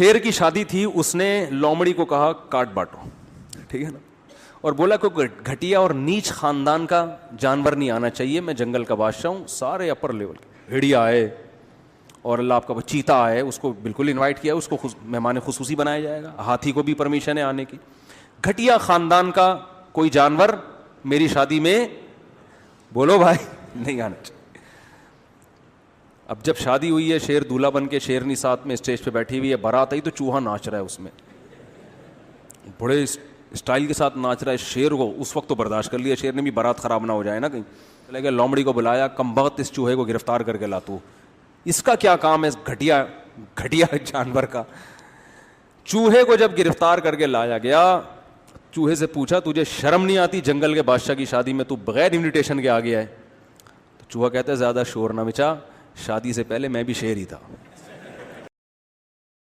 شیر کی شادی تھی, اس نے لومڑی کو کہا کاٹ بانٹو, ٹھیک ہے نا, اور بولا کوئی گھٹیا اور نیچ خاندان کا جانور نہیں آنا چاہیے, میں جنگل کا بادشاہ ہوں. سارے اپر لیول کے بھیڑیا آئے اور اللہ آپ کا چیتا آئے, اس کو بالکل انوائٹ کیا, اس کو مہمان خصوصی بنایا جائے گا. ہاتھی کو بھی پرمیشن ہے آنے کی. گھٹیا خاندان کا کوئی جانور میری شادی میں بولو بھائی نہیں آنا چاہیے. اب جب شادی ہوئی ہے, شیر دولہا بن کے, شیرنی ساتھ میں اسٹیج پہ بیٹھی ہوئی ہے, بارات آئی تو چوہا ناچ رہا ہے اس میں, بڑے اسٹائل کے ساتھ ناچ رہا ہے. شیر کو اس وقت تو برداشت کر لیا شیر نے بھی, بارات خراب نہ ہو جائے نا کہیں. چلے گئے, لومڑی کو بلایا, کم بخت اس چوہے کو گرفتار کر کے لا, تو اس کا کیا کام ہے اس گھٹیا جانور کا. چوہے کو جب گرفتار کر کے لایا گیا, چوہے سے پوچھا تجھے شرم نہیں آتی جنگل کے بادشاہ کی شادی میں تو بغیر انویٹیشن کے آ گیا ہے؟ تو چوہا کہتا ہے زیادہ شور نہ مچا, شادی سے پہلے میں بھی شیر ہی تھا.